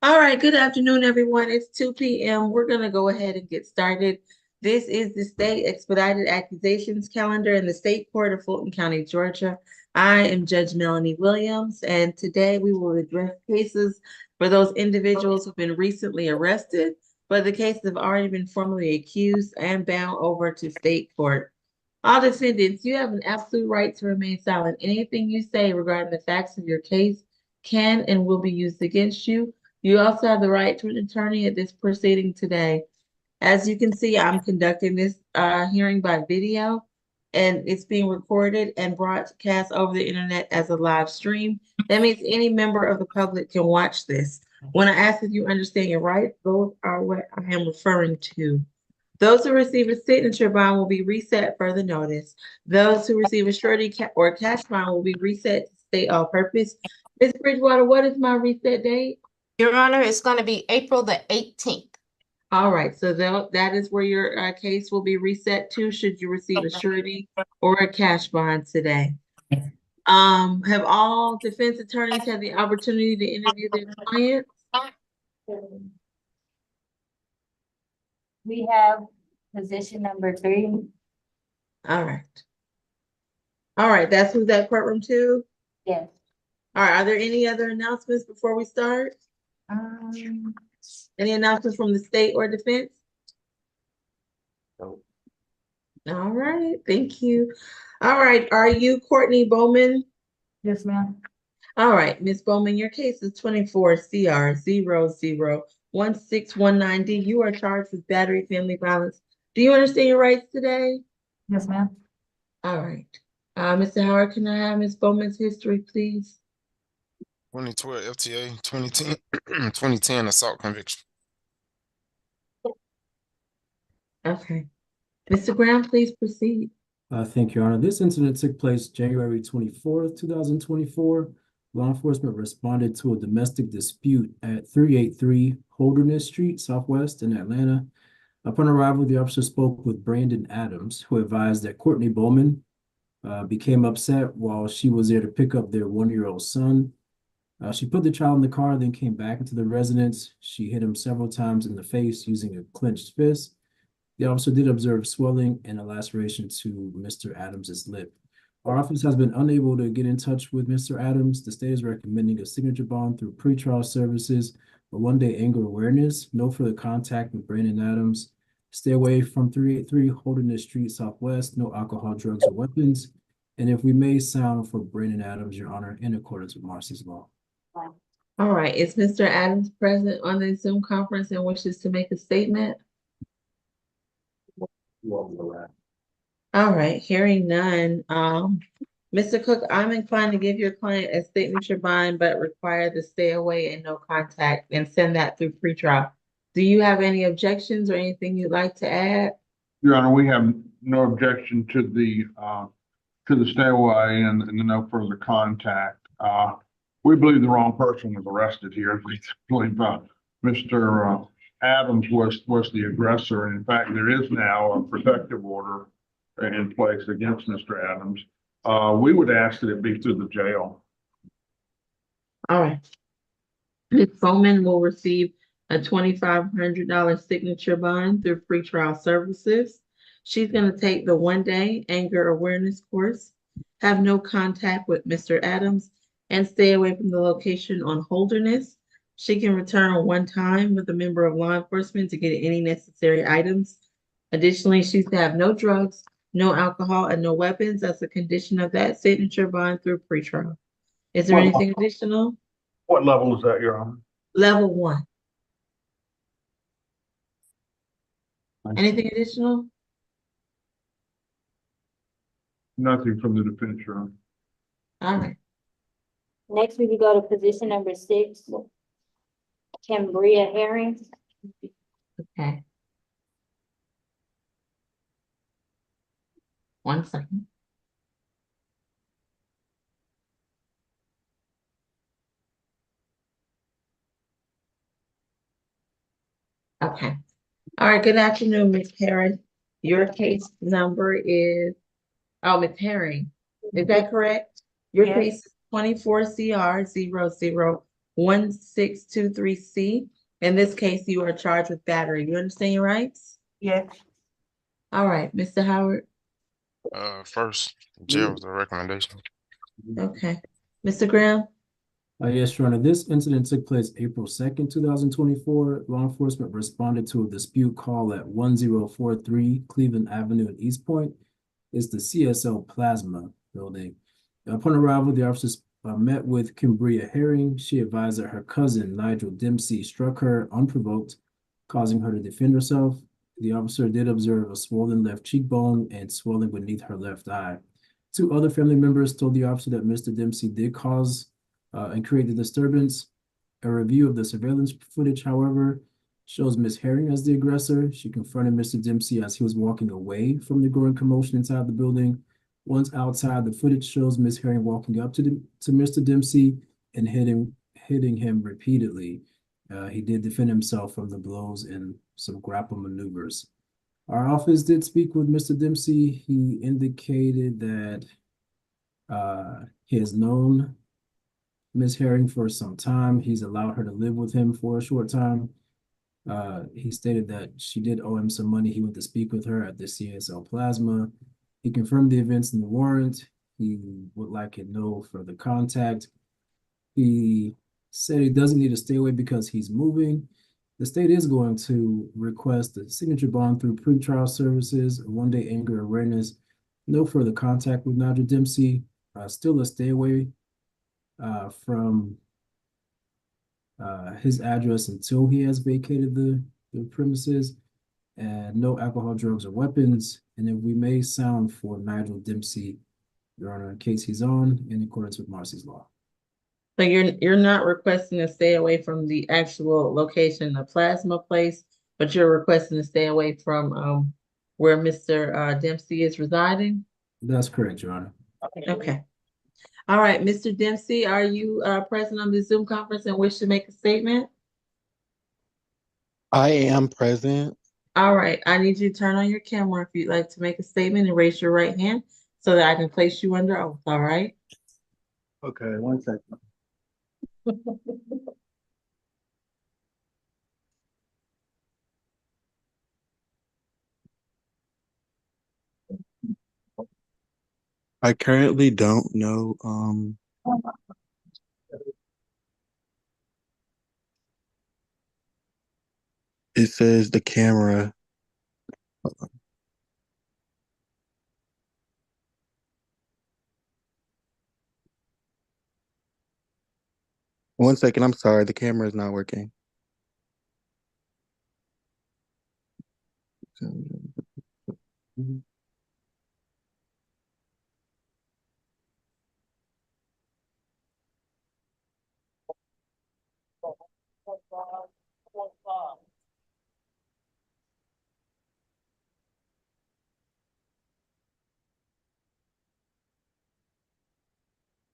All right, good afternoon, everyone. It's 2 p.m. We're going to go ahead and get started. This is the State Expedited Accusations calendar in the State Court of Fulton County, Georgia. I am Judge Melanie Williams, and today we will address cases for those individuals who've been recently arrested, but the cases have already been formally accused and bound over to state court. All defendants, you have an absolute right to remain silent. Anything you say regarding the facts of your case can and will be used against you. You also have the right to an attorney at this proceeding today. As you can see, I'm conducting this hearing by video, and it's being recorded and broadcast over the internet as a live stream. That means any member of the public can watch this. When I ask if you understand your rights, those are what I am referring to. Those who receive a signature bond will be reset at further notice. Those who receive a surety or cash bond will be reset to state all purpose. Ms. Bridgewater, what is my reset date? Your Honor, it's going to be April the 18th. All right, so that is where your case will be reset to should you receive a surety or a cash bond today. Have all defense attorneys had the opportunity to interview their clients? We have position number 3. All right. All right, that's who's at courtroom 2? Yes. All right, are there any other announcements before we start? Any announcements from the state or defense? No. All right, thank you. All right, are you Courtney Bowman? Yes, ma'am. All right, Ms. Bowman, your case is 24 CR 001619D. You are charged with battery family violence. Do you understand your rights today? Yes, ma'am. All right. Mr. Howard, can I have Ms. Bowman's history, please? 2012 FTA, 2010, 2010 assault conviction. Okay. Mr. Brown, please proceed. Thank you, Your Honor. This incident took place January 24th, 2024. Law enforcement responded to a domestic dispute at 383 Holderness Street, Southwest in Atlanta. Upon arrival, the officer spoke with Brandon Adams, who advised that Courtney Bowman became upset while she was there to pick up their 1-year-old son. She put the child in the car, then came back into the residence. She hit him several times in the face using a clenched fist. The officer did observe swelling and a laceration to Mr. Adams's lip. Our office has been unable to get in touch with Mr. Adams. The state is recommending a signature bond through pretrial services, a 1-day anger awareness, no further contact with Brandon Adams. Stay away from 383 Holderness Street Southwest, no alcohol, drugs, or weapons. And if we may sound for Brandon Adams, Your Honor, in accordance with Marcy's law. All right, is Mr. Adams present on the Zoom conference and wishes to make a statement? All right, hearing none. Mr. Cook, I'm inclined to give your client a signature bond, but require the stay away and no contact and send that through pretrial. Do you have any objections or anything you'd like to add? Your Honor, we have no objection to the stay away and the no further contact. We believe the wrong person was arrested here. We believe Mr. Adams was the aggressor. And in fact, there is now a protective order in place against Mr. Adams. We would ask that it be through the jail. All right. Ms. Bowman will receive a $2,500 signature bond through pretrial services. She's going to take the 1-day anger awareness course, have no contact with Mr. Adams, and stay away from the location on Holderness. She can return one time with a member of law enforcement to get any necessary items. Additionally, she's to have no drugs, no alcohol, and no weapons as a condition of that signature bond through pretrial. Is there anything additional? What level is that, Your Honor? Level 1. Anything additional? Nothing from the defense, Your Honor. All right. Next, we can go to position number 6. Cambria Herring. Okay. 1 second. Okay. All right. Good afternoon, Ms. Herring. Your case number is, Ms. Herring. Is that correct? Your Yes. case is 24 CR 1623C. In this case, you are charged with battery. You understand your rights? Yes. All right, Mr. Howard. First, jail was the recommendation. Okay. Mr. Graham? Yes, Your Honor, this incident took place April 2nd, 2024. Law enforcement responded to a dispute call at 1043 Cleveland Avenue in East Point. It's the CSL Plasma building. Upon arrival, the officers met with Cambria Herring. She advised that her cousin, Nigel Dempsey, struck her unprovoked, causing her to defend herself. The officer did observe a swollen left cheekbone and swelling beneath her left eye. Two other family members told the officer that Mr. Dempsey did cause and create the disturbance. A review of the surveillance footage, however, shows Miss Herring as the aggressor. She confronted Mr. Dempsey as he was walking away from the growing commotion inside the building. Once outside, the footage shows Miss Herring walking up to Mr. Dempsey and hitting him repeatedly. He did defend himself from the blows and some grapple maneuvers. Our office did speak with Mr. Dempsey. He indicated that he has known Ms. Herring for some time. He's allowed her to live with him for a short time. He stated that she did owe him some money. He went to speak with her at the CSL Plasma. He confirmed the events in the warrant. He would like no further contact. He said he doesn't need to stay away because he's moving. The state is going to request a signature bond through pretrial services, a one-day anger awareness, no further contact with Nigel Dempsey, still a stay away from his address until he has vacated the premises, and no alcohol, drugs, or weapons. And then we may sound for Nigel Dempsey, Your Honor, in case he's on, in accordance with Marcy's law. So you're not requesting to stay away from the actual location, the plasma place, but you're requesting to stay away from where Mr. Dempsey is residing? That's correct, Your Honor. Okay. All right, Mr. Dempsey, are you present on the Zoom conference and wish to make a statement? I am present. All right, I need you to turn on your camera if you'd like to make a statement and raise your right hand so that I can place you under oath, all right? Okay, 1 second. I currently don't know. It says the camera. 1 second, I'm sorry, the camera is not working.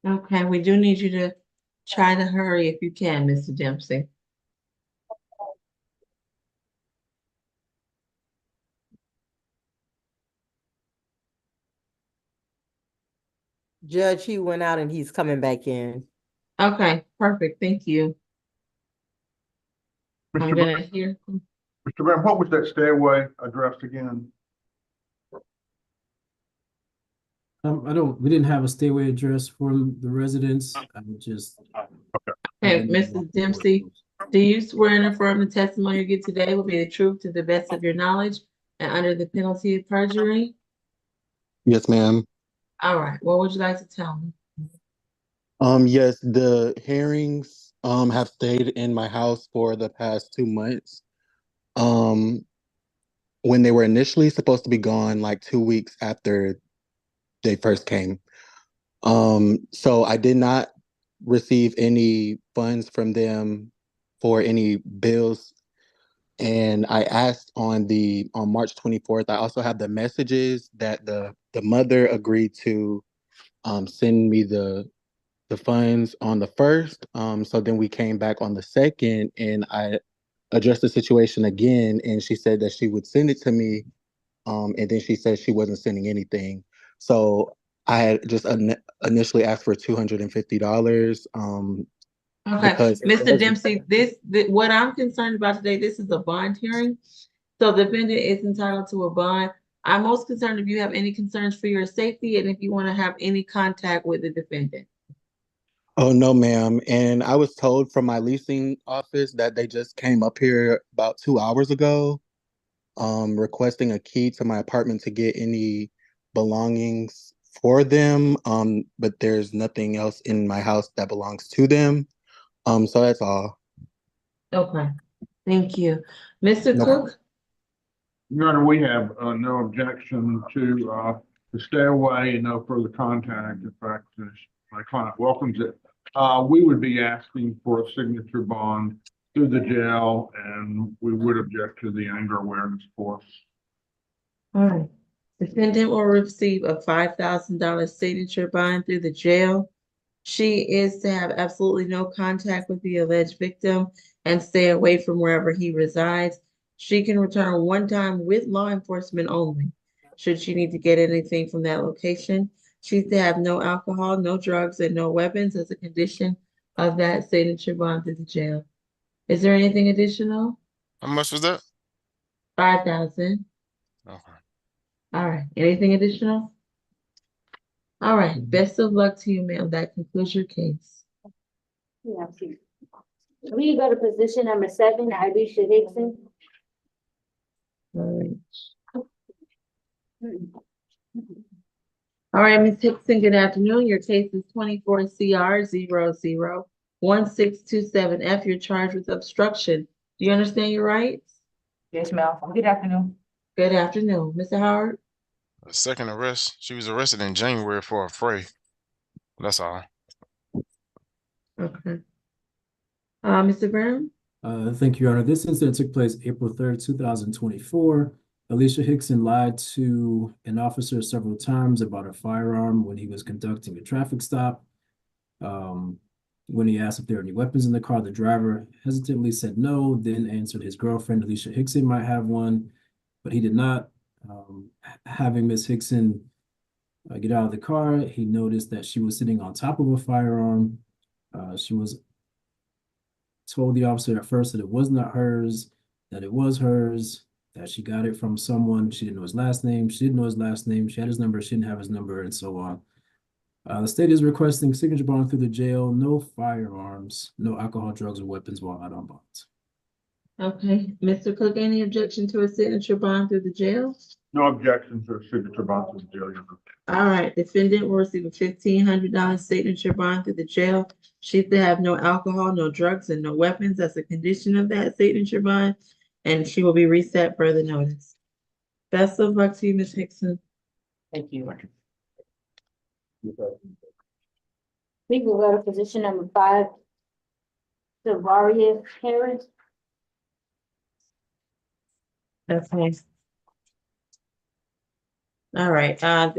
Okay, we do need you to try to hurry if you can, Mr. Dempsey. Judge, he went out and he's coming back in. Okay, perfect, thank you. I'm Mr. gonna hear. Mr. Graham, what was that stairway addressed again? We didn't have a stay away address for the residents. I would just. Okay, Mr. Dempsey, do you swear and affirm the testimony you give today will be the truth to the best of your knowledge and under the penalty of perjury? Yes, ma'am. All right, what would you like to tell me? Yes, the Herrings have stayed in my house for the past 2 months. When they were initially supposed to be gone, like 2 weeks after they first came. So I did not receive any funds from them for any bills. And I asked on March 24th, I also have the messages that the mother agreed to send me the funds on the 1st. So then we came back on the 2nd and I addressed the situation again, and she said that she would send it to me. And then she said she wasn't sending anything. So I had just initially asked for $250. Okay, Because it Mr. was- Dempsey, what I'm concerned about today, this is a bond hearing. So the defendant is entitled to a bond. I'm most concerned if you have any concerns for your safety and if you want to have any contact with the defendant. Oh, no, ma'am. And I was told from my leasing office that they just came up here about 2 hours ago, requesting a key to my apartment to get any belongings for them. But there's nothing else in my house that belongs to them. So that's all. Okay, thank you. Mr. No. Cook? Your Honor, we have, no objection to stay away and no further contact. In fact, my client welcomes it. We would be asking for a signature bond through the jail, and we would object to the anger awareness force. All right. Defendant will receive a $5,000 signature bond through the jail. She is to have absolutely no contact with the alleged victim and stay away from wherever he resides. She can return one time with law enforcement only, should she need to get anything from that location. She's to have no alcohol, no drugs, and no weapons as a condition of that signature bond through the jail. Is there anything additional? How much was that? 5,000. Okay. All right. Anything additional? All right. Best of luck to you, ma'am. That concludes your case. Yeah, we go to position number 7, Alicia Hickson. All right. All right, Ms. Hickson, good afternoon. Your case is 24 CR 001627F. You're charged with obstruction. Do you understand your rights? Yes, ma'am. Good afternoon. Good afternoon. Mr. Howard? A second arrest. She was arrested in January for a fray. That's all. Okay. Mr. Brown? Thank you, Your Honor. This incident took place April 3rd, 2024. Alicia Hickson lied to an officer several times about a firearm when he was conducting a traffic stop. When he asked if there were any weapons in the car, the driver hesitantly said no, then answered his girlfriend, Alicia Hickson, might have one, but he did not. Having Miss Hickson get out of the car, he noticed that she was sitting on top of a firearm. She was told the officer at first that it was not hers, that it was hers, that she got it from someone. She didn't know his last name. She didn't know his last name. She had his number. She didn't have his number, and so on. The state is requesting signature bond through the jail, no firearms, no alcohol, drugs, or weapons while out on bonds. Okay. Mr. Cook, any objection to a signature bond through the jail? No objection to a signature bond through the jail, Your Honor. All right. Defendant will receive a $1,500 signature bond through the jail. She's to have no alcohol, no drugs, and no weapons as a condition of that signature bond, and she will be reset further notice. Best of luck to you, Ms. Hickson. Thank you. We will go to position number 5, Tavares Harris. Okay. All right,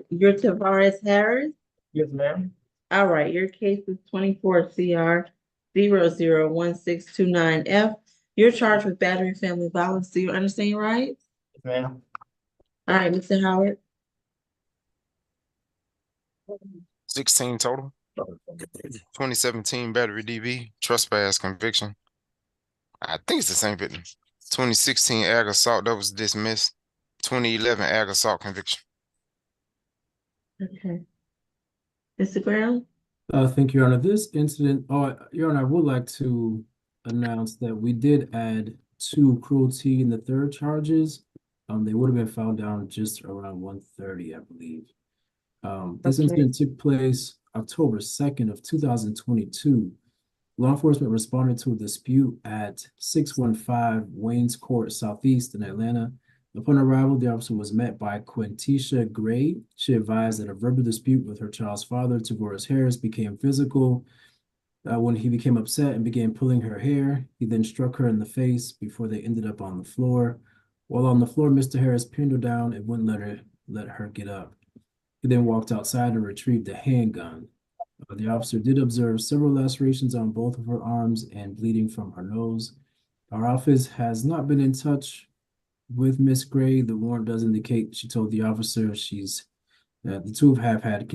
you're Tavares Harris? Yes, ma'am. All right, your case is 24 CR 001629F. You're charged with battery and family violence. Do you understand your rights? Yes, ma'am. All right, Mr. Howard. 16 total. 2017 battery DV trespass conviction. I think it's the same victim. 2016 ag assault that was dismissed. 2011 ag assault conviction. Okay. Mr. Brown? Thank you, Your Honor. This incident, Your Honor, I would like to announce that we did add 2 cruelty in the third charges. They would have been filed down just around 1:30, I believe. This Okay. incident took place October 2nd of 2022. Law enforcement responded to a dispute at 615 Waynes Court Southeast in Atlanta. Upon arrival, the officer was met by Quintisha Gray. She advised that a verbal dispute with her child's father, Tavares Harris, became physical. When he became upset and began pulling her hair, he then struck her in the face before they ended up on the floor. While on the floor, Mr. Harris pinned her down and wouldn't let her get up. He then walked outside and retrieved a handgun. The officer did observe several lacerations on both of her arms and bleeding from her nose. Our office has not been in touch with Miss Gray. The warrant does indicate she told the officer she's The two have had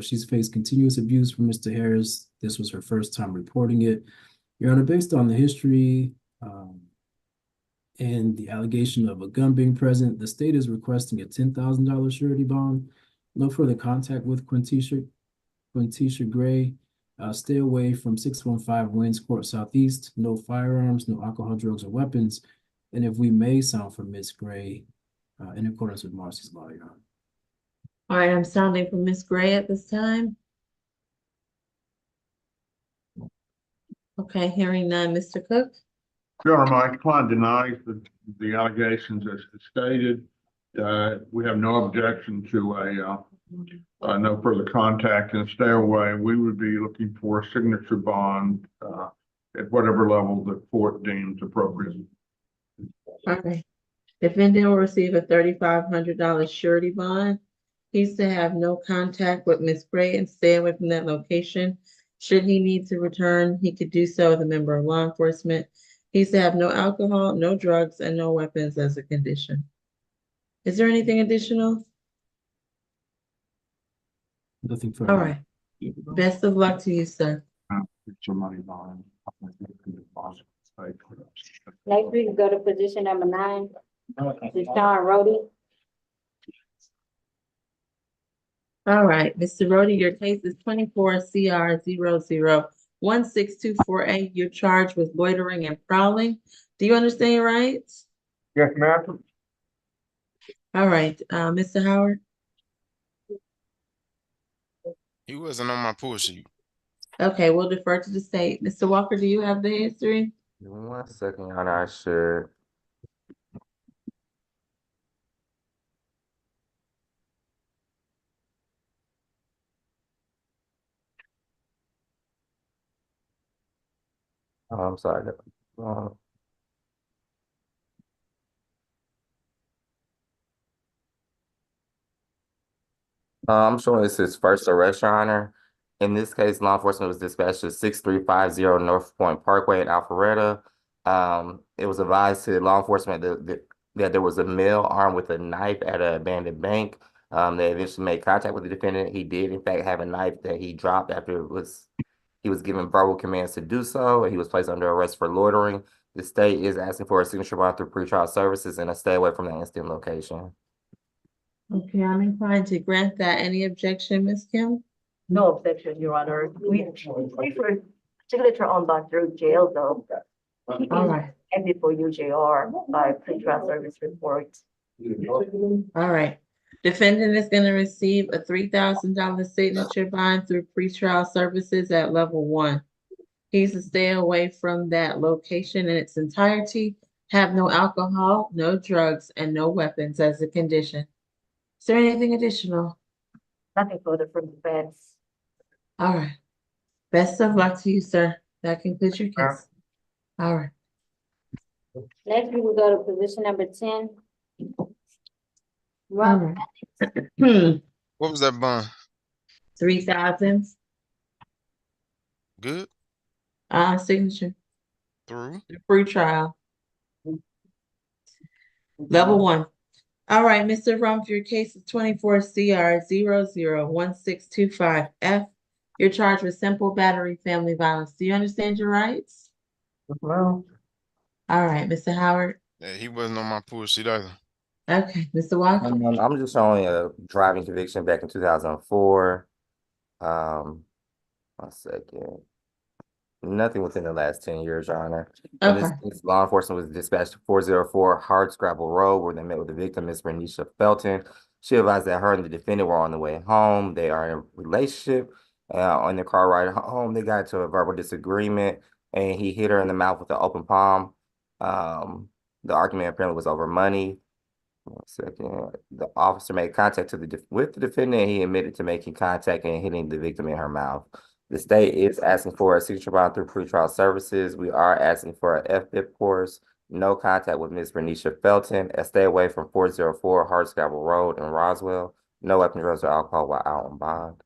she's faced continuous abuse from Mr. Harris. This was her first time reporting it. Your Honor, based on the history and the allegation of a gun being present, the state is requesting a $10,000 surety bond. No further contact with Quintisha Gray. Stay away from 615 Waynes Court Southeast. No firearms, no alcohol, drugs, or weapons. And if we may sound for Ms. Gray, in accordance with Marcy's law, Your Honor. All right, I'm sounding for Ms. Gray at this time. Okay, hearing none. Mr. Cook? Your Honor, my client denies the allegations as stated. We have no objection to no further contact and stay away. We would be looking for a signature bond at whatever level the court deems appropriate. All right. Defendant will receive a $3,500 surety bond. He's to have no contact with Ms. Gray and stay away from that location. Should he need to return, he could do so with a member of law enforcement. He's to have no alcohol, no drugs, and no weapons as a condition. Is there anything additional? Nothing further. All right. Best of luck to you, sir. It's a money bond. Next, we can go to position number 9, Deshaun Rhodey. All right, Mr. Rhodey, your case is 24 CR 001624A. You're charged with loitering and prowling. Do you understand your rights? Yes, ma'am. All right, Mr. Howard? He wasn't on my pull sheet. Okay, we'll defer to the state. Mr. Walker, do you have the history? Give me 1 second, Your Honor, I should. Oh, I'm sorry. I'm showing this is first arrest, Your Honor. In this case, law enforcement was dispatched to 6350 North Point Parkway in Alpharetta. It was advised to law enforcement that there was a male armed with a knife at an abandoned bank. They eventually made contact with the defendant. He did, in fact, have a knife that he dropped after he was given verbal commands to do so, and he was placed under arrest for loitering. The state is asking for a signature bond through pretrial services and a stay away from the incident location. Okay, I'm inclined to grant that. Any objection, Ms. Kim? No objection, Your Honor. We prefer signature on bond through jail though. All right, And before UJR by pretrial service report. all right. Defendant is going to receive a $3,000 signature bond through pretrial services at level 1. He's to stay away from that location in its entirety, have no alcohol, no drugs, and no weapons as a condition. Is there anything additional? Nothing further from the fence. All right. Best of luck to you, sir. That concludes your case. All right. Next, we will go to position number 10. All Ron, right. What was that bond? 3,000. Good? Signature. Through? Free trial. Level 1. All right, Mr. Rumpf, your case is 24 CR 001625F. You're charged with simple battery family violence. Do you understand your rights? Well, All right, Mr. Howard. Yeah, he wasn't on my pull sheet either. Okay, Mr. Walker. I'm just showing a driving conviction back in 2004. 1 second. Nothing within the last 10 years, Your Honor. In this Okay. case, law enforcement was dispatched to 404 Hardscrabble Road, where they met with the victim, Ms. Renisha Felton. She advised that her and the defendant were on the way home. They are in a relationship. On their car ride home, they got into a verbal disagreement, and he hit her in the mouth with an open palm. The argument apparently was over money. 1 second. The officer made contact with the defendant. He admitted to making contact and hitting the victim in her mouth. The state is asking for a signature bond through pretrial services. We are asking for an FBIP course. No contact with Ms. Renisha Felton. A stay away from 404 Hardscrabble Road in Roswell. No weapons, drugs, or alcohol while out on bond.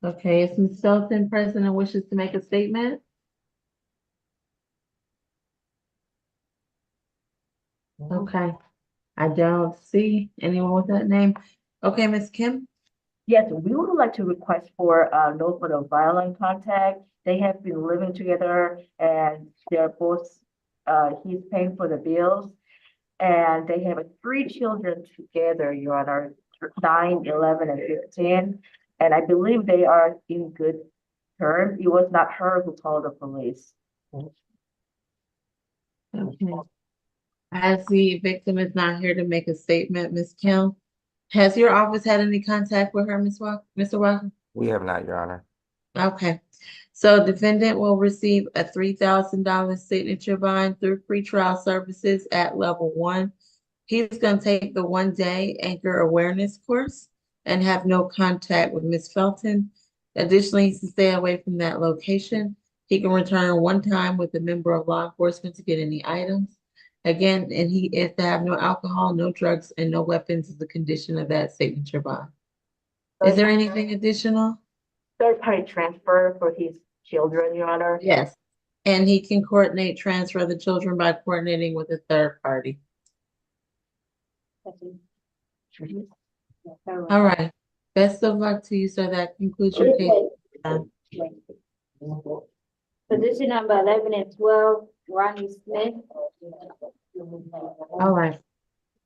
Okay, is Ms. Felton present and wishes to make a statement? Okay, I don't see anyone with that name. Okay, Ms. Kim? Yes, we would like to request for no further violent contact. They have been living together and they're both, he's paying for the bills. And they have 3 children together, Your Honor, 9, 11, and 15. And I believe they are in good terms. It was not her who called the police. Okay. As the victim is not here to make a statement, Ms. Kim, has your office had any contact with her, Mr. Walker? We have not, Your Honor. Okay, so defendant will receive a $3,000 signature bond through pretrial services at level 1. He's gonna take the 1-day anchor awareness course and have no contact with Ms. Felton. Additionally, he's to stay away from that location. He can return one time with a member of law enforcement to get any items. Again, and he is to have no alcohol, no drugs, and no weapons as a condition of that signature bond. Is there anything additional? Third-party transfer for his children, Your Honor. Yes. And he can coordinate transfer of the children by coordinating with a third party. All right. Best of luck to you, sir. That concludes your case. Position number 11 and 12, Ronnie Smith. All right.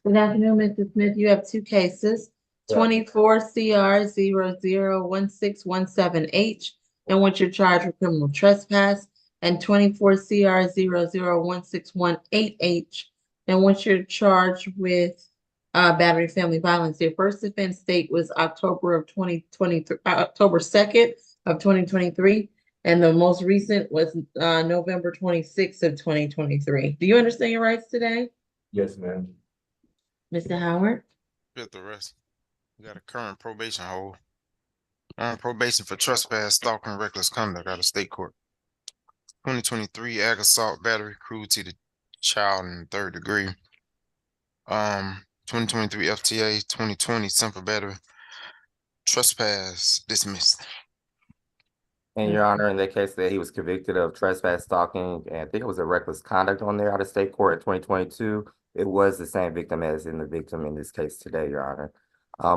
Good afternoon, Mr. Smith. You have 2 cases, 24 CR 001617H, in which you're charged with criminal trespass, and 24 CR 001618H, in which you're charged with battery family violence. Your first offense date was October 2nd of 2023, and the most recent was November 26th of 2023. Do you understand your rights today? Yes, ma'am. Mr. Howard? Fifth arrest. We got a current probation hold. On probation for trespass, stalking, reckless conduct out of state court. 2023 ag assault, battery, cruelty to child in the 3rd degree. 2023 FTA, 2020 simple battery, trespass dismissed. And Your Honor, in that case that he was convicted of trespass, stalking, and I think it was a reckless conduct on there out of state court in 2022. It was the same victim as in the victim in this case today, Your Honor.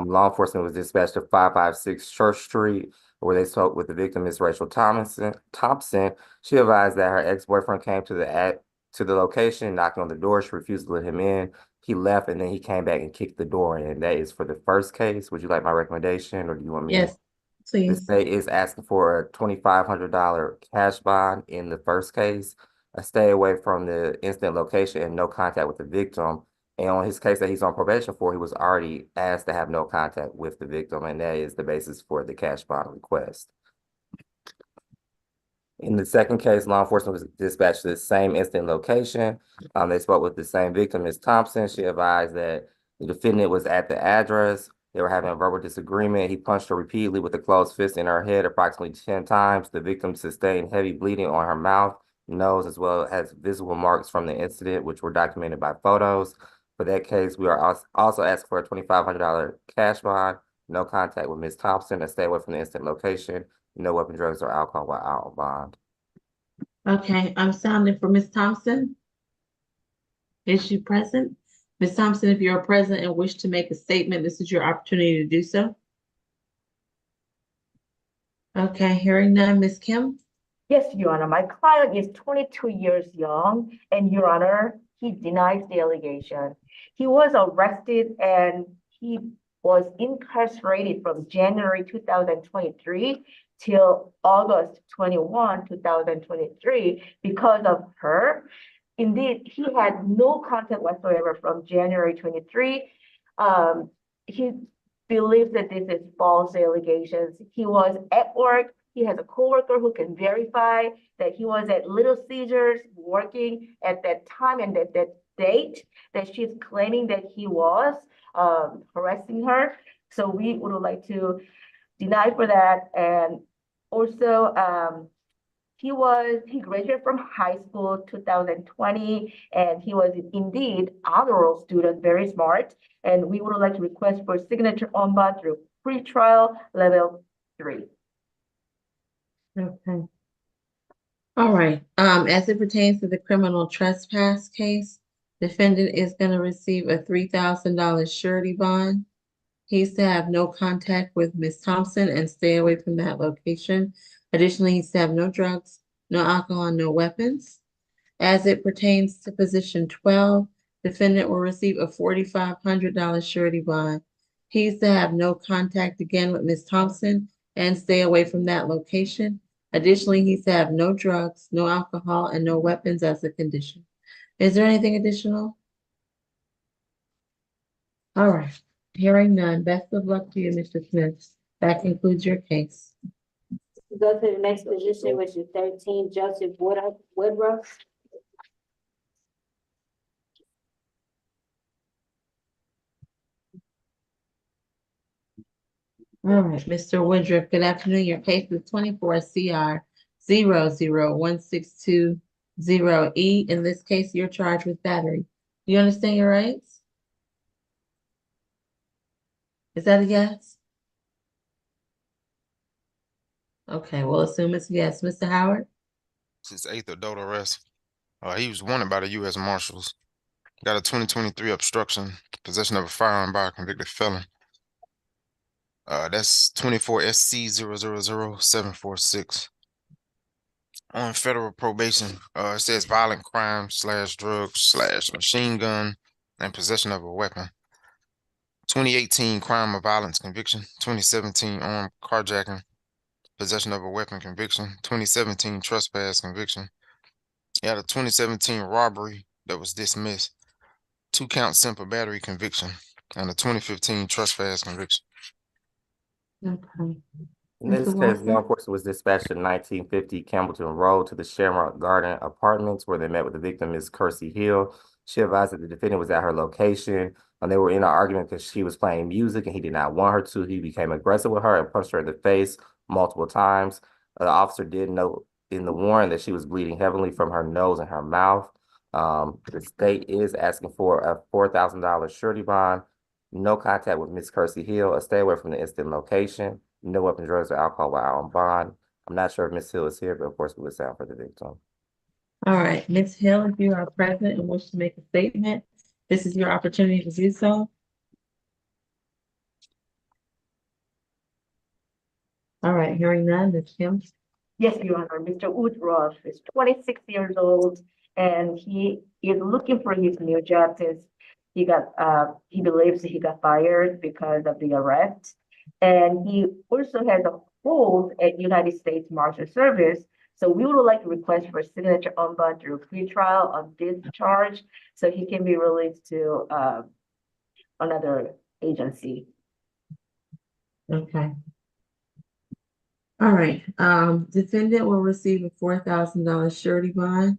Law enforcement was dispatched to 556 Church Street, where they spoke with the victim, Ms. Rachel Thompson. She advised that her ex-boyfriend came to the location, knocked on the door. She refused to let him in. He left, and then he came back and kicked the door in. And that is for the first case. Would you like my recommendation, or do you want me? Yes, The please. state is asking for a $2,500 cash bond in the first case, a stay away from the incident location and no contact with the victim. And on his case that he's on probation for, he was already asked to have no contact with the victim, and that is the basis for the cash bond request. In the second case, law enforcement was dispatched to the same incident location. They spoke with the same victim, Ms. Thompson. She advised that the defendant was at the address. They were having a verbal disagreement. He punched her repeatedly with a closed fist in her head approximately 10 times. The victim sustained heavy bleeding on her mouth, nose, as well as visible marks from the incident, which were documented by photos. For that case, we are also asking for a $2,500 cash bond, no contact with Ms. Thompson, and stay away from the incident location, no weapon, drugs, or alcohol while out on bond. Okay, I'm sounding for Ms. Thompson. Is she present? Ms. Thompson, if you're present and wish to make a statement, this is your opportunity to do so. Okay, hearing none, Ms. Kim? Yes, Your Honor, my client is 22 years young, and Your Honor, he denies the allegation. He was arrested and he was incarcerated from January 2023 till August 21, 2023 because of her. Indeed, he had no contact whatsoever from January 23. He believes that this is false allegations. He was at work. He has a coworker who can verify that he was at Little Caesars working at that time and at that date that she's claiming that he was harassing her. So we would like to deny for that. And also, he graduated from high school 2020, and he was indeed honor roll student, very smart. And we would like to request for signature on bond through pretrial level 3. Okay. All right, as it pertains to the criminal trespass case, defendant is gonna receive a $3,000 surety bond. He's to have no contact with Ms. Thompson and stay away from that location. Additionally, he's to have no drugs, no alcohol, no weapons. As it pertains to position 12, defendant will receive a $4,500 surety bond. He's to have no contact again with Ms. Thompson and stay away from that location. Additionally, he's to have no drugs, no alcohol, and no weapons as a condition. Is there anything additional? All right, hearing none. Best of luck to you, Mr. Smith. That concludes your case. We go to the next position, which is 13, Joseph Woodruff. All right, Mr. Woodruff, good afternoon. Your case is 24 CR 001620E. In this case, you're charged with battery. Do you understand your rights? Is that a yes? Okay, we'll assume it's a yes. Mr. Howard? His eighth adult arrest. He was wanted by the U.S. Marshals. Got a 2023 obstruction, possession of a firearm by a convicted felon. That's 24 SC 000746. On federal probation, it says violent crime / drugs / machine gun and possession of a weapon. 2018 crime of violence conviction. 2017 armed carjacking, possession of a weapon conviction. 2017 trespass conviction. He had a 2017 robbery that was dismissed. 2-count simple battery conviction and a 2015 trespass conviction. Okay. In this Mr. case, Watson? law enforcement was dispatched at 1950 Campbellton Road to the Shamrock Garden Apartments, where they met with the victim, Ms. Kersey Hill. She advised that the defendant was at her location, and they were in an argument because she was playing music and he did not want her to. He became aggressive with her and punched her in the face multiple times. The officer did note in the warrant that she was bleeding heavily from her nose and her mouth. The state is asking for a $4,000 surety bond, no contact with Ms. Kersey Hill, a stay away from the incident location, no weapons, drugs, or alcohol while on bond. I'm not sure if Ms. Hill is here, but of course we would sound for the victim. All right, Ms. Hill, if you are present and wish to make a statement, this is your opportunity to do so. All right, hearing none, Ms. Kim. Yes, Your Honor, Mr. Woodruff is 26 years old and he is looking for his new job since he believes he got fired because of the arrest. And he also has a hold at United States Marshal Service. So we would like to request for signature on bond through pre-trial of this charge so he can be released to another agency. Okay. All right, defendant will receive a $4,000 surety bond.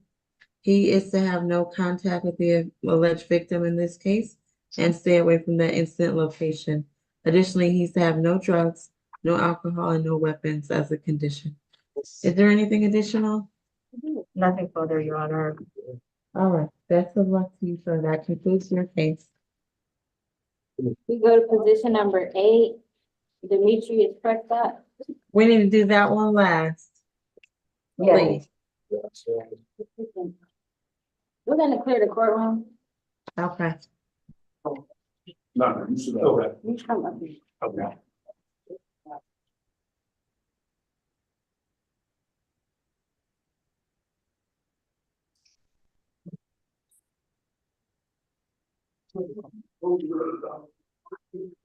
He is to have no contact with the alleged victim in this case and stay away from that incident location. Additionally, he's to have no drugs, no alcohol, and no weapons as a condition. Is there anything additional? Nothing further, Your Honor. All right, best of luck to you, sir. That concludes your case. We go to position number 8, Demetrius Prescott. We need to do that one last. Yes. Please. We're gonna clear the courtroom. Okay. No, you should. Okay. You come up here. Okay.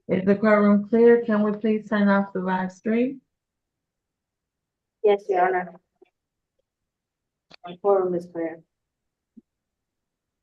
Is the courtroom clear? Can we please turn off the live stream? Yes, Your Honor. The courtroom is clear.